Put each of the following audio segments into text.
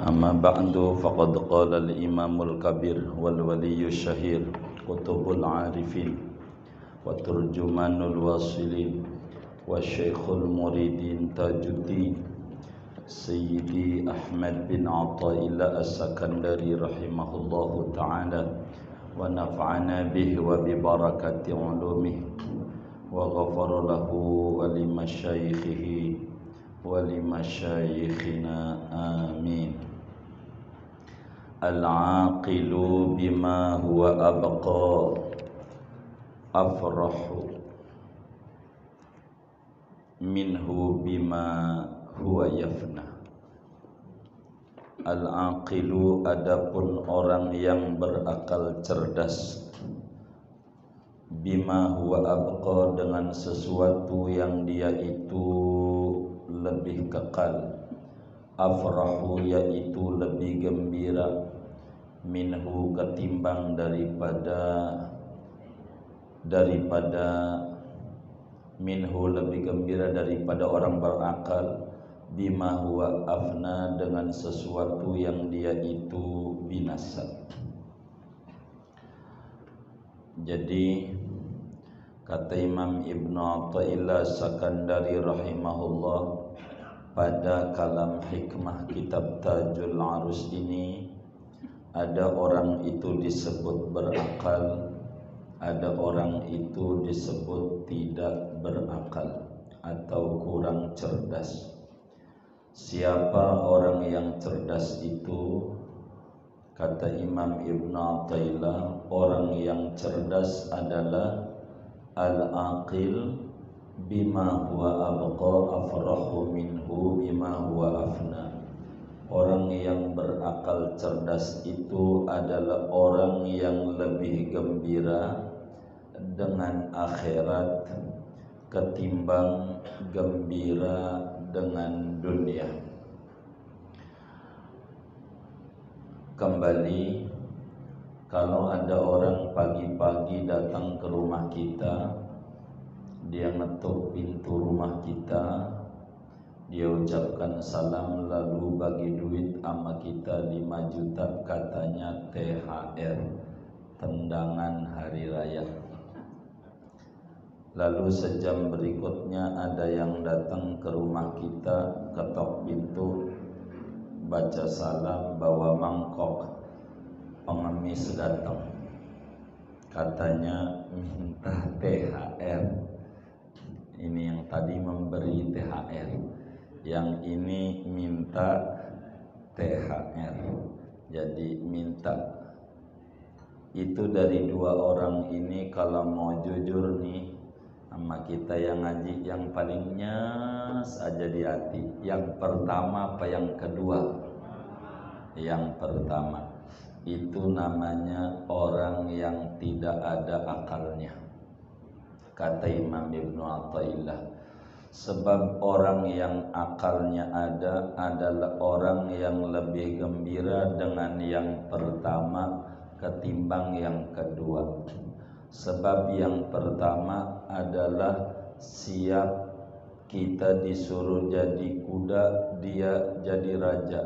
أما بعد فقد قال الإمام الكبير والولي الشهير قطب العارفين وترجمان الواصلين والشيخ المريدين تاج الدين سيدي أحمد بن عطاء الله السكندري رحمه الله تعالى ونفعنا به وببركة علومه وغفر له ولمشايخه ولمشايخنا آمين. العاقل بما هو أبقى أفرح منه بما هو yafna. Al-aqilu adapun orang yang berakal cerdas, bima huwa abqa dengan sesuatu yang dia itu lebih kekal, afrahu yaitu lebih gembira, minhu ketimbang daripada minhu lebih gembira daripada orang berakal, bima huwa afna dengan sesuatu yang dia itu binasa. Jadi kata Imam Ibn Athaillah Sakandari rahimahullah pada kalam hikmah kitab Tajul Arus ini, ada orang itu disebut berakal, ada orang itu disebut tidak berakal atau kurang cerdas. Siapa orang yang cerdas itu? Kata Imam Ibn Athaillah, orang yang cerdas adalah al-aqil bima huwa abqa afrahu minhu bima huwa afna. Orang yang berakal cerdas itu adalah orang yang lebih gembira dengan akhirat ketimbang gembira dengan dunia. Kembali, kalau ada orang pagi-pagi datang ke rumah kita, dia ngetuk pintu rumah kita, dia ucapkan salam lalu bagi duit sama kita 5 juta, katanya THR, tendangan hari raya. Lalu sejam berikutnya ada yang datang ke rumah kita, ketok pintu, baca salam, bawa mangkok, pengemis datang, katanya minta THR. Ini yang tadi memberi THR, yang ini minta THR. Jadi minta. Itu dari dua orang ini kalau mau jujur nih sama kita yang ngaji, yang paling nyes aja di hati, yang pertama apa yang kedua? Yang pertama. Itu namanya orang yang tidak ada akalnya, kata Imam Ibn Athaillah. Sebab orang yang akalnya ada adalah orang yang lebih gembira dengan yang pertama ketimbang yang kedua. Sebab yang pertama adalah siap kita disuruh jadi kuda, dia jadi raja.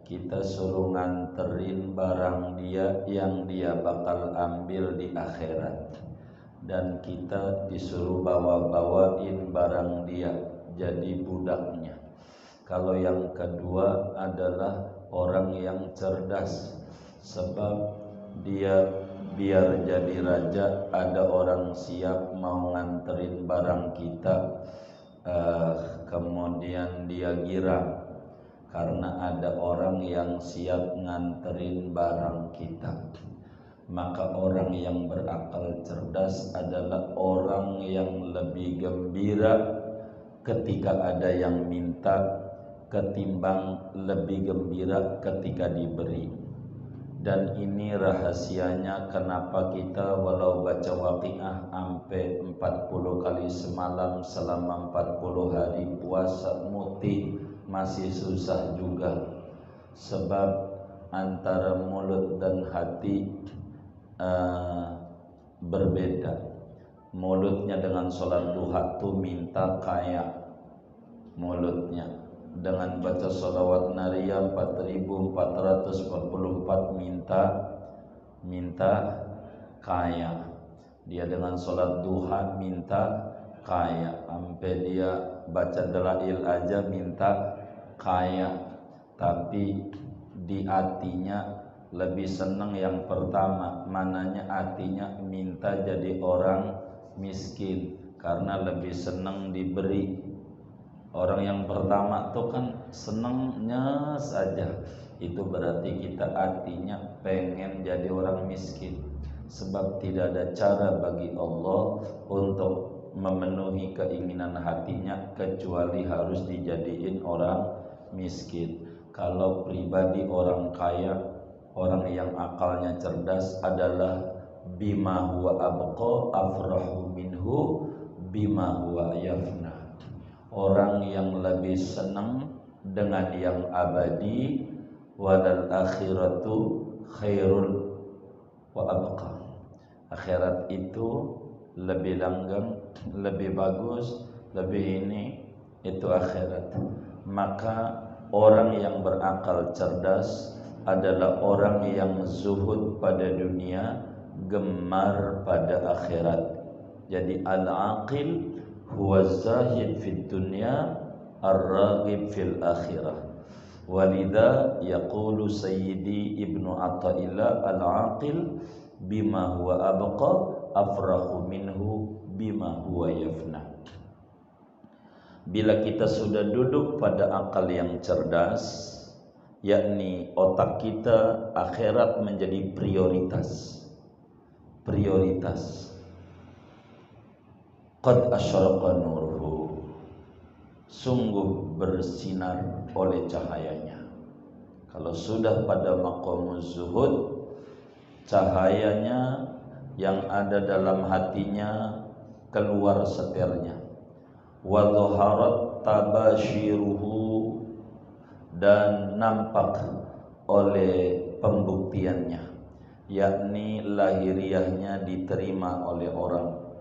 Kita suruh nganterin barang dia yang dia bakal ambil di akhirat, dan kita disuruh bawa-bawain barang dia jadi budaknya. Kalau yang kedua adalah orang yang cerdas, sebab dia biar jadi raja ada orang siap mau nganterin barang kita, kemudian dia girang karena ada orang yang siap nganterin barang kita. Maka orang yang berakal cerdas adalah orang yang lebih gembira ketika ada yang minta ketimbang lebih gembira ketika diberi. Dan ini rahasianya kenapa kita walau baca Waqiah sampai 40 kali semalam selama 40 hari puasa muti masih susah juga. Sebab antara mulut dan hati berbeda. Mulutnya dengan sholat duha tuh minta kaya mulutnya, dengan baca sholawat nariyah 4000 1444 minta kaya. Dia dengan sholat duha minta kaya, sampai dia baca dalail aja minta kaya. Tapi di hatinya lebih senang yang pertama, mananya hatinya minta jadi orang miskin, karena lebih senang diberi. Orang yang pertama tuh kan senangnya saja, itu berarti kita hatinya pengen jadi orang miskin. Sebab tidak ada cara bagi Allah untuk memenuhi keinginan hatinya kecuali harus dijadiin orang miskin. Kalau pribadi orang kaya, orang yang akalnya cerdas adalah bima huwa abqa afrahu minhu bima huwa yafna. Orang yang lebih senang dengan yang abadi, walal akhiratu khairul wa abqa. Akhirat itu lebih langgeng, lebih bagus, lebih ini, itu akhirat. Maka orang yang berakal cerdas adalah orang yang zuhud pada dunia, gemar pada akhirat. Jadi al-aqil huwa zahid fid dunya, ar-raghib fil akhirah. Walidha yaqulu sayyidi ibnu Athaillah, al-aqil bima huwa abqa afrahu minhu bima huwa yafna. Bila kita sudah duduk pada akal yang cerdas, yakni otak kita akhirat menjadi prioritas. Qad asyraqa nuruhu, sungguh bersinar oleh cahayanya. Kalau sudah pada maqamuz zuhud, cahayanya yang ada dalam hatinya keluar seternya. Wa dhaharat tabashiruhu, dan nampak oleh pembuktiannya, yakni lahiriahnya diterima oleh orang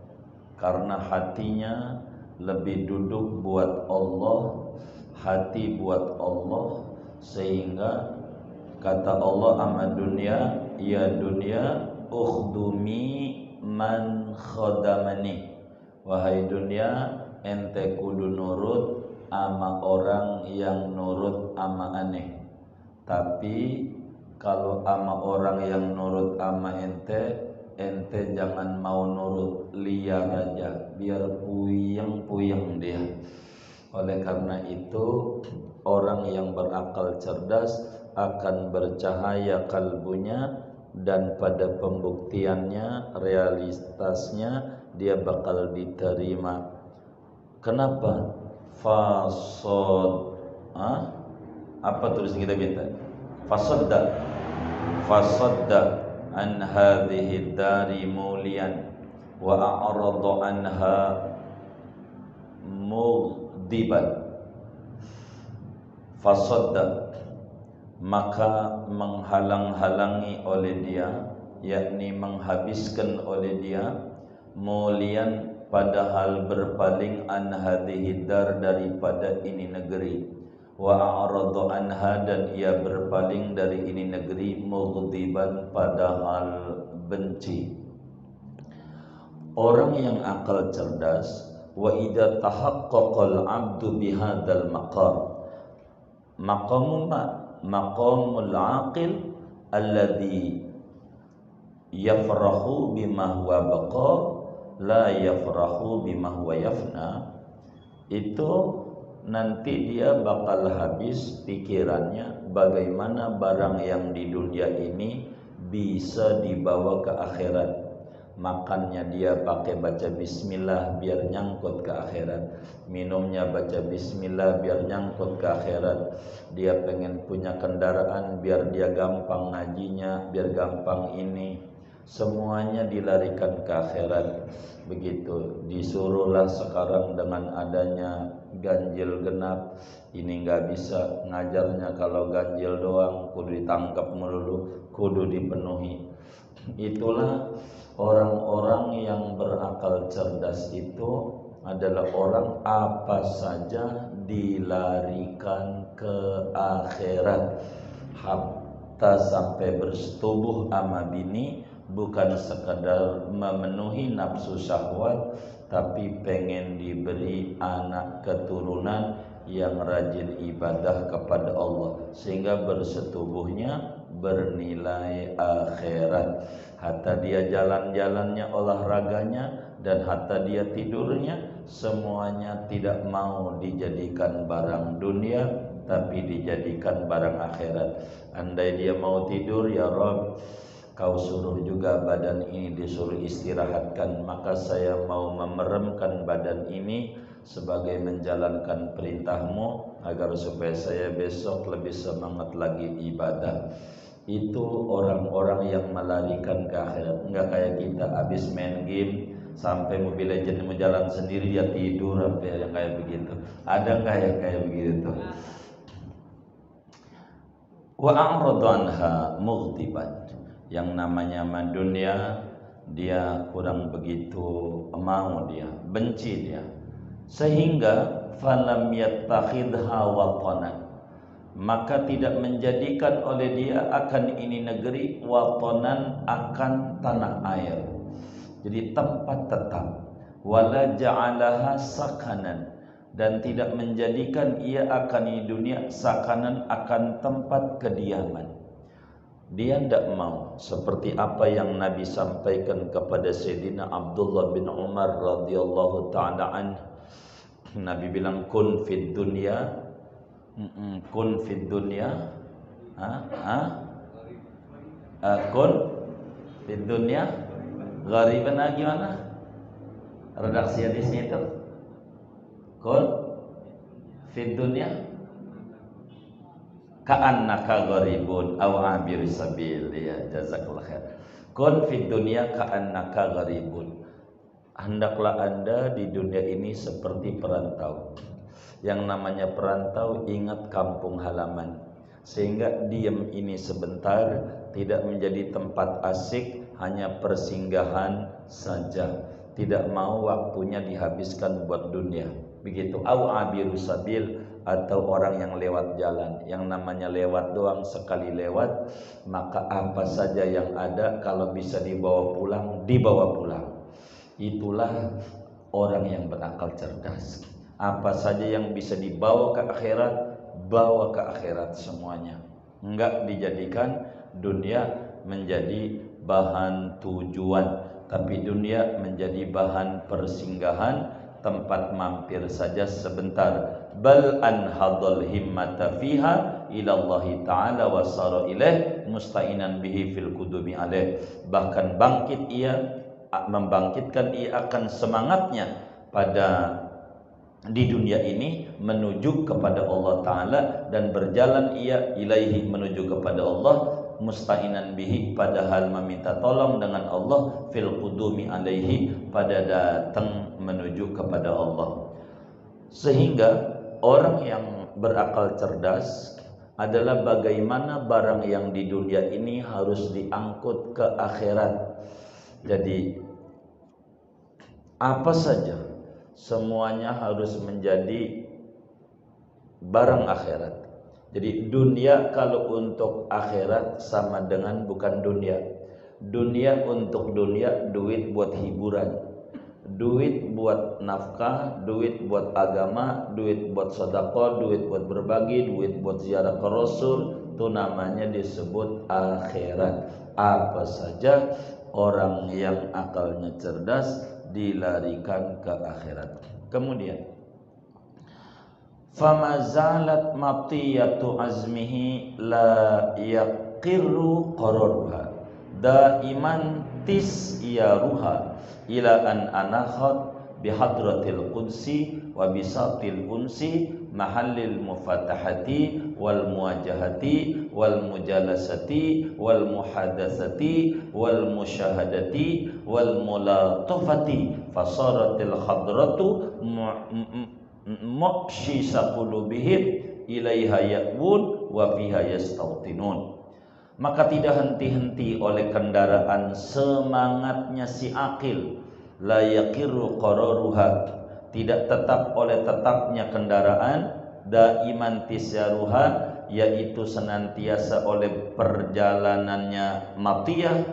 karena hatinya lebih duduk buat Allah, hati buat Allah, sehingga kata Allah, amma dunya ya dunya ukhdumi man khadamani, wahai dunia ente kudu nurut ama orang yang nurut ama aneh. Tapi kalau ama orang yang nurut ama ente jangan mau nurut, liar aja, biar puyeng dia. Oleh karena itu, orang yang berakal cerdas akan bercahaya kalbunya, dan pada pembuktiannya, realitasnya dia bakal diterima. Kenapa? Apa tulis kita fasadda an hadhihi dari mulian wa a'rada anha mughdiban. Fasadda, maka menghalang-halangi oleh dia, yakni menghabiskan oleh dia, mulian, padahal berpaling, an hadhihi dar, daripada ini negeri, wa a'rada anha, dan ia berpaling dari ini negeri, mughdiban, padahal benci. Orang yang akal cerdas, wa idza tahaqqaqal 'abdu bihadzal maqam, maqamul aqil alladhi yafrahu bima huwa baqa la yafrahu bima huwa yafna, itu nanti dia bakal habis pikirannya bagaimana barang yang di dunia ini bisa dibawa ke akhirat. Makannya dia pakai baca bismillah biar nyangkut ke akhirat, minumnya baca bismillah biar nyangkut ke akhirat. Dia pengen punya kendaraan biar dia gampang ngajinya, biar gampang ini, semuanya dilarikan ke akhirat. Begitu disuruhlah sekarang dengan adanya ganjil genap, ini nggak bisa ngajarnya kalau ganjil doang, kudu ditangkap melulu, kudu dipenuhi. Itulah orang-orang yang berakal cerdas itu adalah orang apa saja dilarikan ke akhirat. hatta sampai bersetubuh ama bini, bukan sekadar memenuhi nafsu syahwat, tapi pengen diberi anak keturunan yang rajin ibadah kepada Allah, sehingga bersetubuhnya bernilai akhirat. Hatta dia jalan-jalannya, olahraganya, dan hatta dia tidurnya, semuanya tidak mau dijadikan barang dunia, tapi dijadikan barang akhirat. Andai dia mau tidur, ya Rabb, Kau suruh juga badan ini disuruh istirahatkan, maka saya mau memeremkan badan ini sebagai menjalankan perintahmu, agar supaya saya besok lebih semangat lagi ibadah. Itu orang-orang yang melarikan ke akhirat. Enggak kayak kita habis main game sampai Mobile Legends mau jalan sendiri dia tidur, sampai yang kayak begitu. Ada enggak yang kayak begitu? Wa a'radu anha mughdiban. Yang namanya dunia, dia kurang begitu mau, dia benci, dia sehingga falam yattakhidha watanan, maka tidak menjadikan oleh dia akan ini negeri watanan, akan tanah air, jadi tempat tetap. Wala ja'alaha sakanan, dan tidak menjadikan ia akan ini dunia sakanan, akan tempat kediaman. Dia tidak mau seperti apa yang Nabi sampaikan kepada Sayyidina Abdullah bin Umar radhiyallahu ta'ala anhu. Nabi bilang kun fid dunya, kun fid dunya, kun fid dunya ghariban. Gimana redaksi hadisnya itu? Kun fid dunya ka'annaka gharibun aw abir sabil. Ya, jazakallah khair. Kun fid dunya ka'annaka gharibun. Hendaklah Anda di dunia ini seperti perantau. Yang namanya perantau ingat kampung halaman, sehingga diam ini sebentar tidak menjadi tempat asik, hanya persinggahan saja. Tidak mau waktunya dihabiskan buat dunia. Begitu. Aw abiru sabil, atau orang yang lewat jalan. Yang namanya lewat doang, sekali lewat, maka apa saja yang ada kalau bisa dibawa pulang, dibawa pulang. Itulah orang yang berakal cerdas. Apa saja yang bisa dibawa ke akhirat, bawa ke akhirat semuanya. Enggak dijadikan dunia menjadi bahan tujuan, tapi dunia menjadi bahan persinggahan, tempat mampir saja sebentar. Bal anhadul himmata fiha ila Allah ta'ala wa sara ilaih musta'inan bihi fil qudumi alaih. Bahkan membangkitkan ia akan semangatnya pada di dunia ini menuju kepada Allah Ta'ala, dan berjalan ia ilaihi menuju kepada Allah, musta'inan bihi padahal meminta tolong dengan Allah, fil qudumi alaihi pada datang menuju kepada Allah. Sehingga orang yang berakal cerdas adalah bagaimana barang yang di dunia ini harus diangkut ke akhirat. Jadi apa saja semuanya harus menjadi barang akhirat. Jadi dunia kalau untuk akhirat sama dengan bukan dunia. Dunia untuk dunia, duit buat hiburan, duit buat nafkah, duit buat agama, duit buat sedekah, duit buat berbagi, duit buat ziarah ke Rasul. Itu namanya disebut akhirat. Apa saja orang yang akalnya cerdas dilarikan ke akhirat. Kemudian famazalat matiyatu azmihi la yaqirru qararuha daiman tisyaruha ila an anahat bihadratil qudsi wa bisatil unsi mahallil mufatahati wal muwajahati wal mujalasati wal muhadatsati wal musyahadati wal mulatafati fasaratil hadratu muqshisa qulubihim ilaiha ya'bud wa fiha yastautinun. Maka tidak henti-henti oleh kendaraan semangatnya si akil, la yaqiru qararuha, tidak tetap oleh tetapnya kendaraan, daiman tisyaruha, yaitu senantiasa oleh perjalanannya matiyah,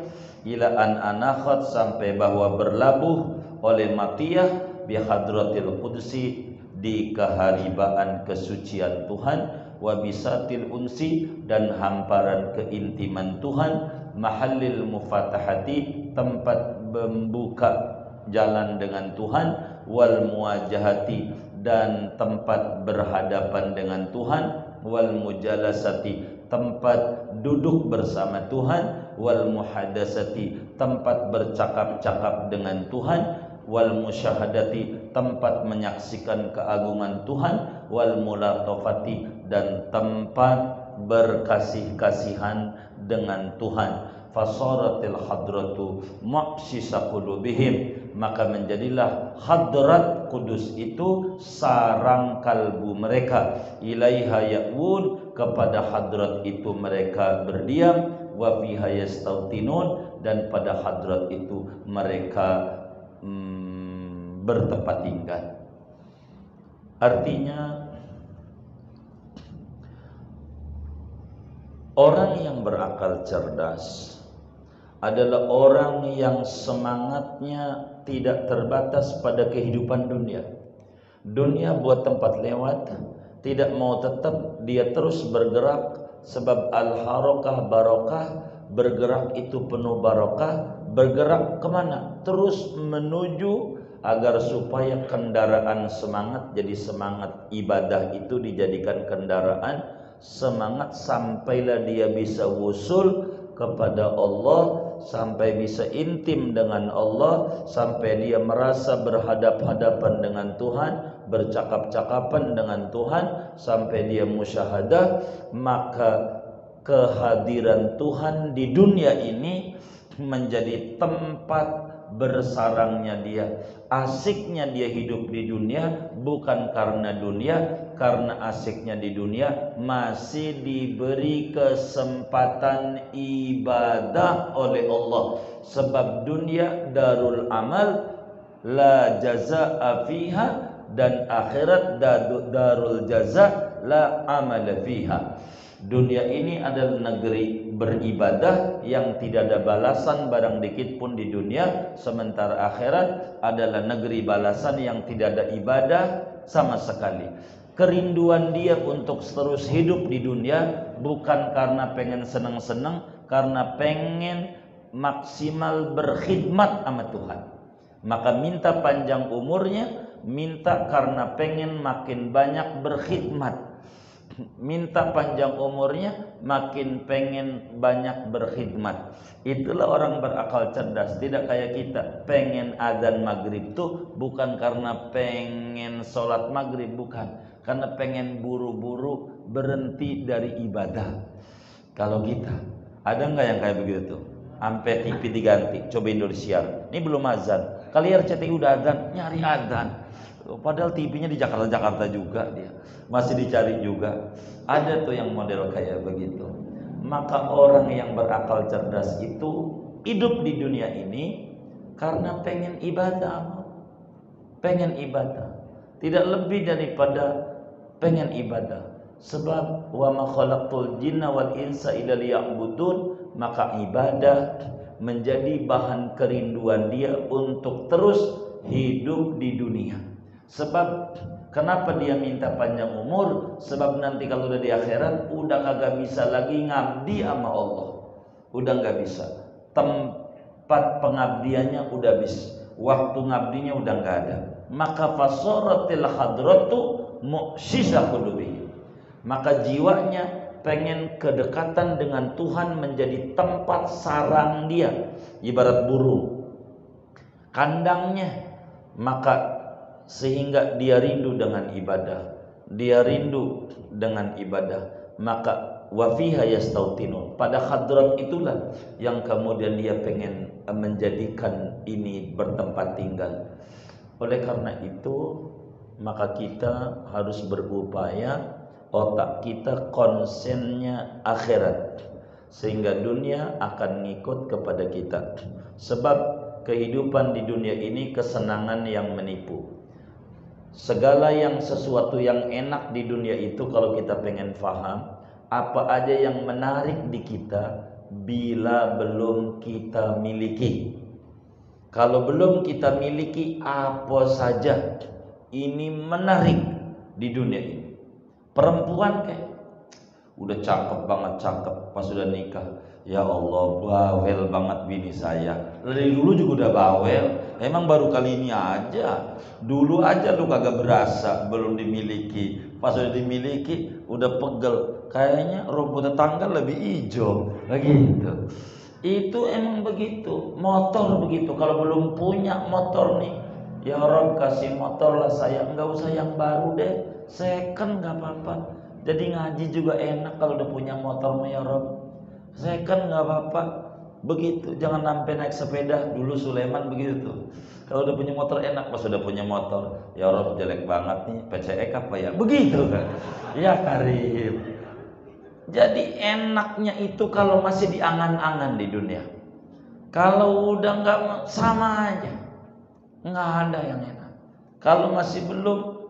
ila an anakhat, sampai bahwa berlabuh oleh matiyah bi hadratil qudsi, di keharibaan kesucian Tuhan, wa bisatil unsi, dan hamparan keintiman Tuhan, mahallil mufatahati, tempat membuka jalan dengan Tuhan, wal muwajahati, dan tempat berhadapan dengan Tuhan, wal mujalasati, tempat duduk bersama Tuhan, wal muhadasati, tempat bercakap-cakap dengan Tuhan, wal musyahadati, tempat menyaksikan keagungan Tuhan, wal mulatofati, dan tempat berkasih-kasihan dengan Tuhan. Fasaratil hadratu maqsisa qulubihim, maka menjadilah hadrat kudus itu sarang kalbu mereka, ilaiha ya'un, kepada hadrat itu mereka berdiam, wa fiha yastautinun, dan pada hadrat itu mereka bertempat tinggal. Artinya orang yang berakal cerdas adalah orang yang semangatnya tidak terbatas pada kehidupan dunia. Dunia buat tempat lewat, tidak mau, tetap dia terus bergerak, sebab al-harakah barokah, bergerak itu penuh barokah. Bergerak kemana? Terus menuju agar supaya kendaraan semangat jadi semangat ibadah itu dijadikan kendaraan semangat, sampailah dia bisa wusul kepada Allah, sampai bisa intim dengan Allah, sampai dia merasa berhadap-hadapan dengan Tuhan, bercakap-cakapan dengan Tuhan, sampai dia musyahadah. Maka kehadiran Tuhan di dunia ini menjadi tempat bersarangnya dia. Asiknya dia hidup di dunia bukan karena dunia, karena asiknya di dunia masih diberi kesempatan ibadah oleh Allah. Sebab dunia darul amal la jazaa'a fiha, dan akhirat darul jaza la amala fiha. Dunia ini adalah negeri beribadah yang tidak ada balasan barang dikit pun di dunia, sementara akhirat adalah negeri balasan yang tidak ada ibadah sama sekali. Kerinduan dia untuk terus hidup di dunia bukan karena pengen senang-senang, karena pengen maksimal berkhidmat sama Tuhan. Maka minta panjang umurnya, minta karena pengen makin banyak berkhidmat. Minta panjang umurnya, makin pengen banyak berkhidmat. Itulah orang berakal cerdas. Tidak kayak kita pengen adzan maghrib tuh bukan karena pengen sholat maghrib, bukan, karena pengen buru-buru berhenti dari ibadah. Kalau kita ada nggak yang kayak begitu tuh? Sampai TV diganti, coba Indonesia, ini belum azan, kali RCTI udah adzan, nyari adzan. Padahal TV-nya di Jakarta juga, dia masih dicari juga. Ada tuh yang model kayak begitu. Maka orang yang berakal cerdas itu hidup di dunia ini karena pengen ibadah. Pengen ibadah, tidak lebih daripada pengen ibadah. Sebab wa ma khalaqtul jinna wal insa illa liya'budun, maka ibadah menjadi bahan kerinduan dia untuk terus hidup di dunia. Sebab kenapa dia minta panjang umur? Sebab nanti kalau udah di akhirat udah kagak bisa lagi ngabdi sama Allah. Udah nggak bisa. Tempat pengabdiannya udah habis. Waktu ngabdinya udah nggak ada. Maka fasaratil hadratu mu'sisa qulubihi. Maka jiwanya pengen kedekatan dengan Tuhan menjadi tempat sarang dia. Ibarat burung kandangnya. Maka sehingga dia rindu dengan ibadah, dia rindu dengan ibadah, maka wa fiha yastautinun, pada hadrat itulah yang kemudian dia pengen menjadikan ini bertempat tinggal. Oleh karena itu maka kita harus berupaya otak kita konsennya akhirat, sehingga dunia akan ngikut kepada kita. Sebab kehidupan di dunia ini kesenangan yang menipu. Segala yang sesuatu yang enak di dunia itu kalau kita pengen faham, apa aja yang menarik di kita bila belum kita miliki. Kalau belum kita miliki, apa saja ini menarik di dunia ini. Perempuan kayak udah cakep banget, cakep pas sudah nikah, ya Allah bawel banget bini saya. Dari dulu juga udah bawel, emang baru kali ini aja. Dulu aja lu kagak berasa belum dimiliki, pas sudah dimiliki udah pegel, kayaknya rumput tetangga lebih hijau begitu. Itu emang begitu. Motor begitu, kalau belum punya motor nih, ya Rob kasih motor lah saya, nggak usah yang baru deh, second nggak apa-apa. Jadi ngaji juga enak kalau udah punya motor ya Rob, second nggak apa-apa. Begitu, jangan sampai naik sepeda. Dulu Sulaiman begitu tuh, kalau udah punya motor enak, pas udah punya motor, ya Rob jelek banget nih, PCX apa ya, begitu kan. Ya Karim. Jadi enaknya itu kalau masih diangan-angan di dunia. Kalau udah nggak, sama aja, nggak ada yang enak. Kalau masih belum,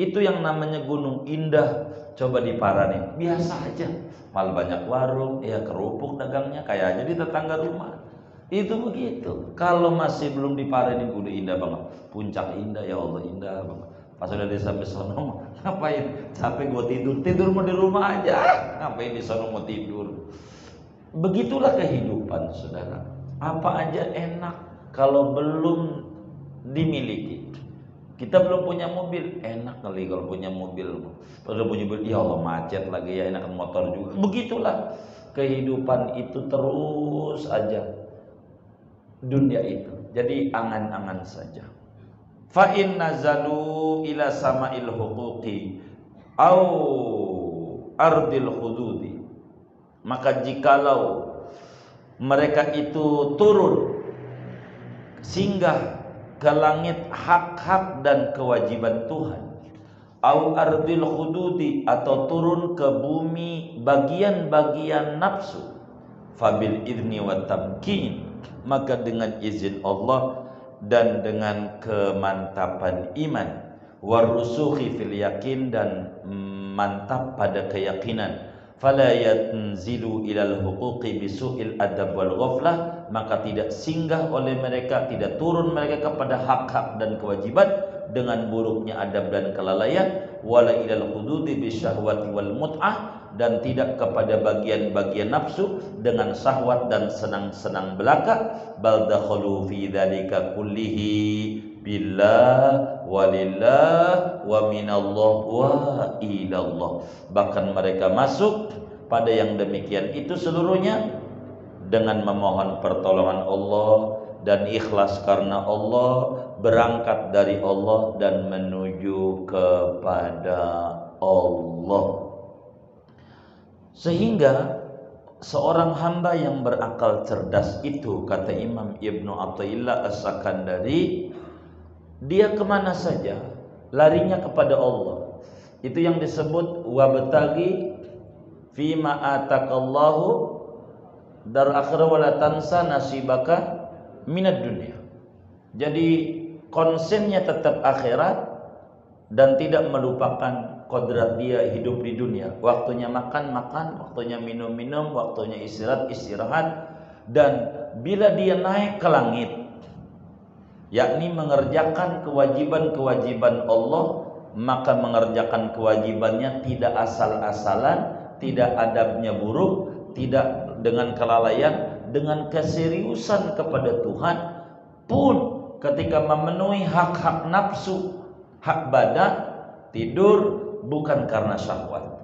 itu yang namanya gunung indah, coba diparanin, biasa aja. Malah banyak warung, ya kerupuk dagangnya kayak aja di tetangga rumah. Itu begitu. Kalau masih belum diparanin, udah indah banget. Puncak indah, ya Allah indah banget. Pas udah di sampai sono, ngapain? Capek gua tidur mau di rumah aja. Ngapain di sono mau tidur? Begitulah kehidupan, saudara. Apa aja enak kalau belum dimiliki. Kita belum punya mobil, enak kali kalau punya mobil. Kalau punya mobil, ya Allah macet lagi ya, enakan motor juga. Begitulah kehidupan itu, terus aja dunia itu. Jadi angan-angan saja. Fa in nazalu ila sama'il huquqi au ardil hududi, maka jikalau mereka itu turun singgah ke langit hak-hak dan kewajiban Tuhan, au ardil hududi, atau turun ke bumi bagian-bagian nafsu, fabil idni wa tamkin, maka dengan izin Allah dan dengan kemantapan iman, warusukhi fil yakin, dan mantap pada keyakinan, fala yanzilu ilal huquqi bisu'il adab wal ghaflah, maka tidak singgah oleh mereka, tidak turun mereka kepada hak-hak dan kewajiban dengan buruknya adab dan kelalaian, wala ilal hududi bisyahwati wal mut'ah, dan tidak kepada bagian-bagian nafsu dengan syahwat dan senang-senang belaka. Bal dakhalu fi dzalika kullihi billah walillah wa minallah wa ilallah, bahkan mereka masuk pada yang demikian itu seluruhnya dengan memohon pertolongan Allah dan ikhlas karena Allah, berangkat dari Allah dan menuju kepada Allah. Sehingga seorang hamba yang berakal cerdas itu, kata Imam Ibnu Athaillah As-Sakandari, dia kemana saja larinya kepada Allah. Itu yang disebut wabtaghi fima atakallahu dar akhirah wala tansa nasibaka minad dunya. Jadi konsennya tetap akhirat dan tidak melupakan kodrat dia hidup di dunia. Waktunya makan, waktunya minum, waktunya istirahat. Dan bila dia naik ke langit, yakni mengerjakan kewajiban-kewajiban Allah, maka mengerjakan kewajibannya tidak asal-asalan, tidak adabnya buruk, tidak dengan kelalaian, dengan keseriusan kepada Tuhan. Pun ketika memenuhi hak-hak nafsu, hak badan, tidur bukan karena syahwat,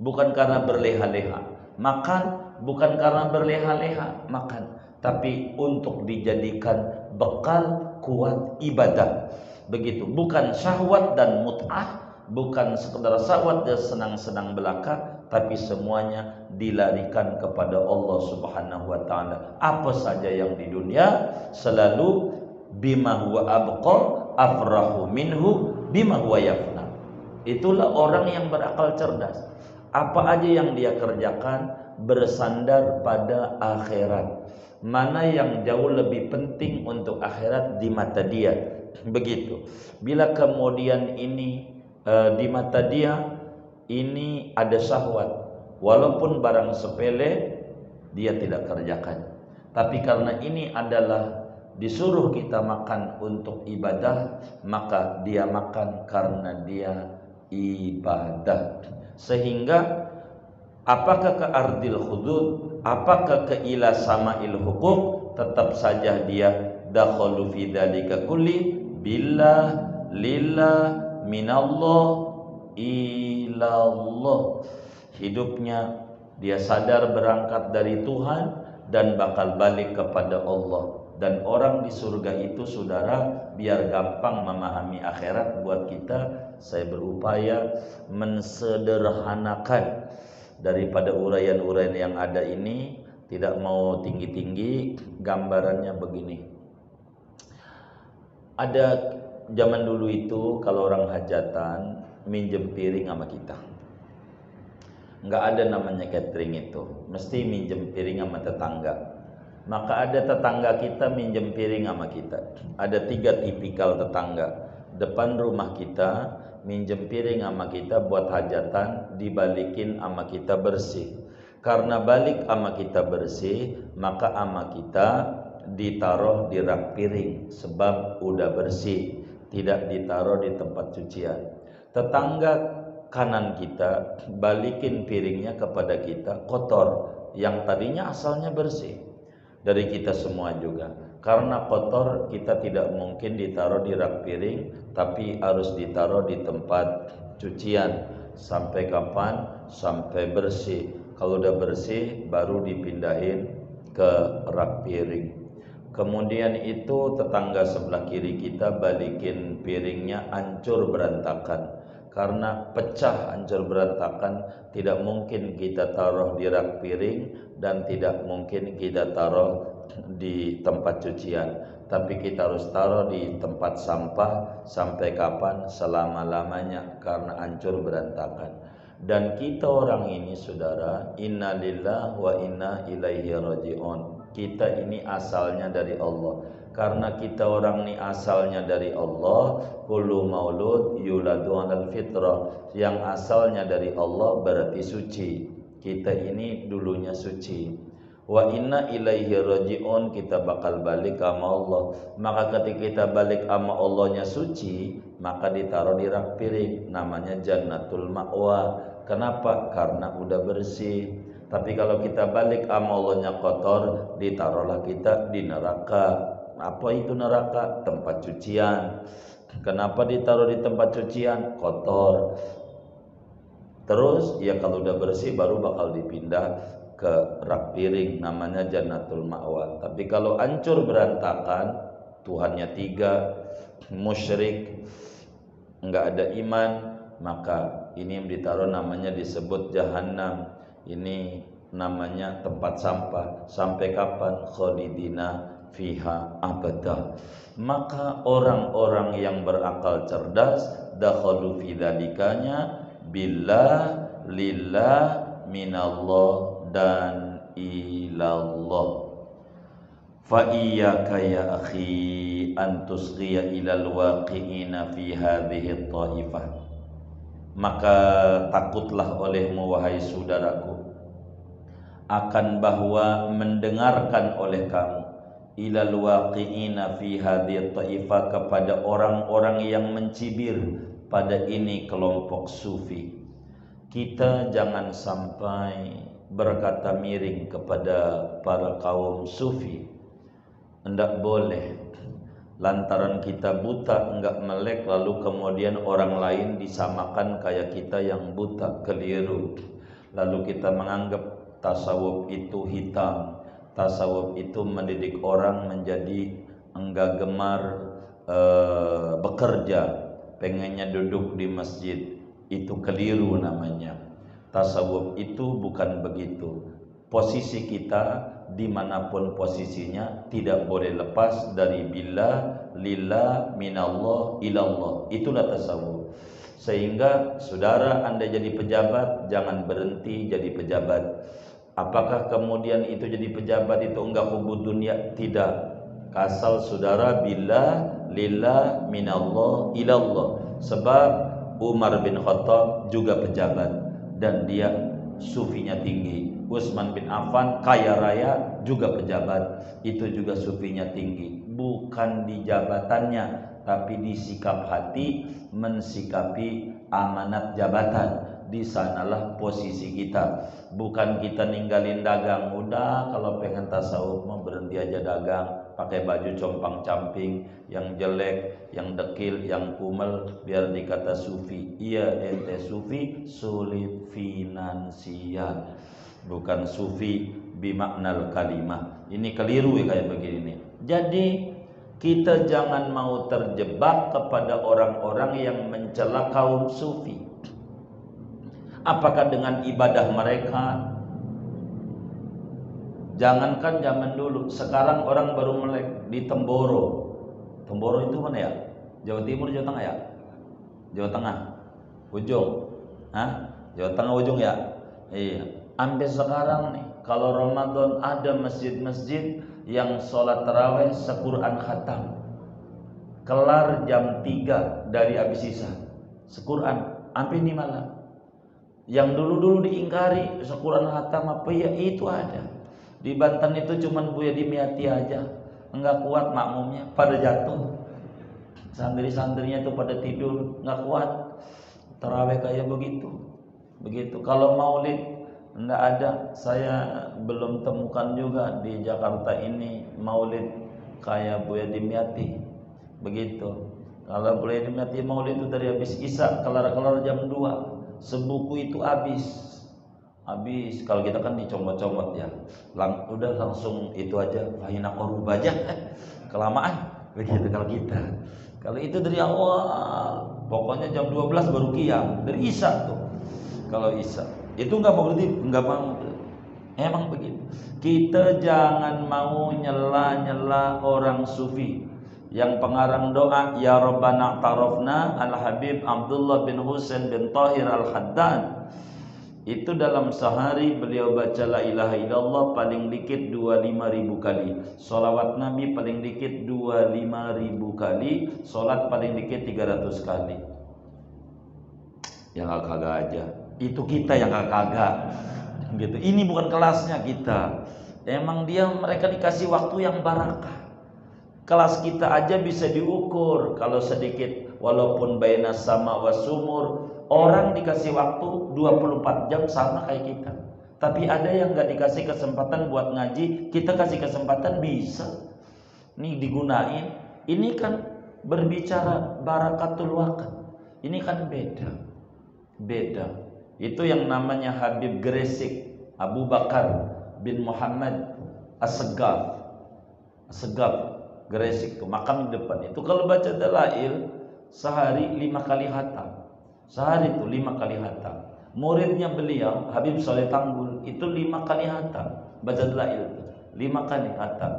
bukan karena berleha-leha, makan bukan karena berleha-leha makan, tapi untuk dijadikan bekal kuat ibadah. Begitu, bukan syahwat dan mut'ah, bukan sekedar syahwat dan senang-senang belaka, tapi semuanya dilarikan kepada Allah Subhanahu wa taala. Apa saja yang di dunia selalu bima huwa abqa afrahu minhu bima huwa yafna. Itulah orang yang berakal cerdas. Apa aja yang dia kerjakan bersandar pada akhirat. Mana yang jauh lebih penting untuk akhirat di mata dia. Begitu. Bila kemudian ini di mata dia ini ada syahwat, walaupun barang sepele dia tidak kerjakan, tapi karena ini adalah disuruh kita makan untuk ibadah, maka dia makan karena dia ibadah. Sehingga apakah ke ardil hudud, apakah ke ila sama'il huquq, tetap saja dia dakhalu fi dzalika kulli billah, lillah, minallah, ilallah. Hidupnya dia sadar berangkat dari Tuhan dan bakal balik kepada Allah. Dan orang di surga itu, saudara, biar gampang memahami akhirat buat kita, saya berupaya mensederhanakan daripada uraian-uraian yang ada ini. Tidak mau tinggi-tinggi, gambarannya begini. Ada zaman dulu itu kalau orang hajatan minjem piring sama kita, nggak ada namanya catering itu, mesti minjem piring sama tetangga. Maka ada tetangga kita minjem piring sama kita. Ada 3 tipikal tetangga. Depan rumah kita minjem piring sama kita buat hajatan, dibalikin sama kita bersih. Karena balik sama kita bersih, maka sama kita ditaruh di rak piring sebab udah bersih, tidak ditaruh di tempat cucian. Tetangga kanan kita balikin piringnya kepada kita kotor, yang tadinya asalnya bersih. Dari kita semua juga, karena kotor kita tidak mungkin ditaruh di rak piring, tapi harus ditaruh di tempat cucian. Sampai kapan? Sampai bersih. Kalau udah bersih baru dipindahin ke rak piring. Kemudian itu tetangga sebelah kiri kita balikin piringnya hancur berantakan. Karena pecah, hancur berantakan, tidak mungkin kita taruh di rak piring dan tidak mungkin kita taruh di tempat cucian, tapi kita harus taruh di tempat sampah. Sampai kapan? Selama-lamanya, karena hancur berantakan. Dan kita orang ini, saudara, inna lillahi wa inna ilaihi raji'un. Kita ini asalnya dari Allah. Karena kita orang ini asalnya dari Allah, kullu maulud yuladu 'alal fitrah. Yang asalnya dari Allah berarti suci. Kita ini dulunya suci. Wa inna ilaihi raji'un, kita bakal balik sama Allah. Maka ketika kita balik sama Allahnya suci, maka ditaruh di rak piring, namanya jannatul ma'wa. Kenapa? Karena udah bersih. Tapi kalau kita balik sama Allahnya kotor, ditaruhlah kita di neraka. Apa itu neraka? Tempat cucian. Kenapa ditaruh di tempat cucian? Kotor. Terus ya kalau udah bersih baru bakal dipindah ke rak piring, namanya jannatul ma'wa. Tapi kalau hancur berantakan, Tuhannya 3, musyrik, enggak ada iman, maka ini yang ditaruh namanya disebut jahannam. Ini namanya tempat sampah. Sampai kapan? Khalidina fiha abada. Maka orang-orang yang berakal cerdas dakhalu fi dzalikanya billah, lillah, minallah, dan ilallah. Fa iyyaka ya akhi an tusghiya ilal waqi'ina fi hadhihi at-taifah. Maka takutlah olehmu wahai saudaraku akan bahwa mendengarkan oleh kamu ilal waqi'ina fi hadhihi at-taifah, kepada orang-orang yang mencibir pada ini kelompok sufi. Kita jangan sampai berkata miring kepada para kaum sufi. Enggak boleh. Lantaran kita buta, enggak melek, lalu kemudian orang lain disamakan kayak kita yang buta, keliru. Lalu kita menganggap tasawuf itu hitam, tasawuf itu mendidik orang menjadi enggak gemar bekerja, pengennya duduk di masjid. Itu keliru namanya. Tasawuf itu bukan begitu. Posisi kita dimanapun posisinya tidak boleh lepas dari billah, lillah, minallah, ilallah. Itulah tasawuf. Sehingga saudara Anda jadi pejabat, jangan berhenti jadi pejabat. Apakah kemudian itu jadi pejabat itu enggak hubud dunia? Tidak. Asal saudara billah, lillah, minallah, ilallah. Sebab Umar bin Khattab juga pejabat dan dia sufinya tinggi. Utsman bin Affan kaya raya juga pejabat, itu juga sufinya tinggi. Bukan di jabatannya, tapi di sikap hati mensikapi amanat jabatan. Di sanalah posisi kita. Bukan kita ninggalin dagang, udah kalau pengen tasawuf mau berhenti aja dagang, pakai baju compang-camping yang jelek, yang dekil, yang kumel biar dikata sufi. Iya, ente sufi sulit finansial, bukan sufi bimaknal kalimah. Ini keliru ya kayak begini nih. Jadi kita jangan mau terjebak kepada orang-orang yang mencela kaum sufi. Apakah dengan ibadah mereka? Jangankan zaman dulu, sekarang orang baru melek di Temboro. Temboro itu mana ya? Jawa Timur, Jawa Tengah ya? Jawa Tengah, ujung. Hah? Jawa Tengah ujung ya? Iya. Sampai sekarang nih, kalau Ramadan ada masjid-masjid yang sholat taraweh sequran khatam, kelar jam 3 dari habis isya, sequran sampai ini malam. Yang dulu-dulu diingkari sequran khatam apa ya, itu ada. Di Banten itu cuman Buya Dimyati aja, enggak kuat makmumnya, pada jatuh. Santri-santrinya itu pada tidur, enggak kuat. Taraweh kayak begitu. Begitu. Kalau maulid enggak ada. Saya belum temukan juga di Jakarta ini maulid kayak Buya Dimyati. Begitu. Kalau Buya Dimyati maulid itu dari habis isya kelar-kelar jam 2. Sebuku itu habis. Kalau kita kan dicomot-comot ya, udah langsung itu aja, fahina korub aja, kelamaan begitu kalau kita. Kalau itu dari awal, pokoknya jam 12 baru qiyam, dari isya tuh. Kalau isya itu nggak mau, berarti nggak mau. Emang begitu. Kita jangan mau nyela-nyela orang sufi. Yang pengarang doa ya Rabbana tarafna Al-Habib Abdullah bin Husain bin Tahir Al-Haddad, itu dalam sehari beliau baca la ilaha illallah paling dikit 25.000 kali, sholawat Nabi paling dikit 25.000 kali, sholat paling dikit 300 kali. Yang kagak aja, itu kita yang kagak gitu. Ini bukan kelasnya kita. Emang mereka dikasih waktu yang barakah. Kelas kita aja bisa diukur kalau sedikit, walaupun baina sama wasumur. Orang dikasih waktu 24 jam sama kayak kita. Tapi ada yang gak dikasih kesempatan buat ngaji, kita kasih kesempatan bisa. Ini digunain. Ini kan berbicara barakatul waqt. Ini kan beda. Itu yang namanya Habib Gresik Abu Bakar bin Muhammad As-Segaf Gresik tuh makam di depan itu. Kalau baca dalail sehari 5 kali khatam. Sehari itu 5 kali khatam. Muridnya beliau Habib Soleh Tanggul itu 5 kali khatam. Baca dalail itu 5 kali khatam.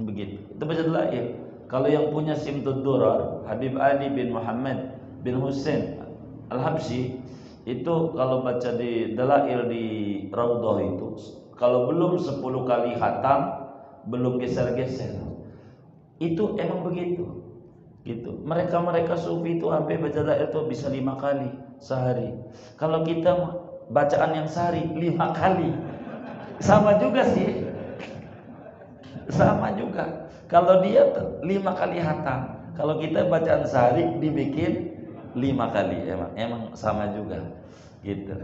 Begitu. Itu baca dalail. Kalau yang punya Simtud Durar Habib Ali bin Muhammad bin Husain Al-Habsyi itu kalau baca di dalail di Raudhah itu, kalau belum 10 kali khatam, belum geser-geser. Itu emang begitu. Gitu. Mereka sufi itu sampai baca dalail itu bisa 5 kali sehari. Kalau kita bacaan yang sehari 5 kali. Sama juga sih. Sama juga. Kalau dia 5 kali khatam, kalau kita bacaan sehari dibikin 5 kali. Emang sama juga. Gitu.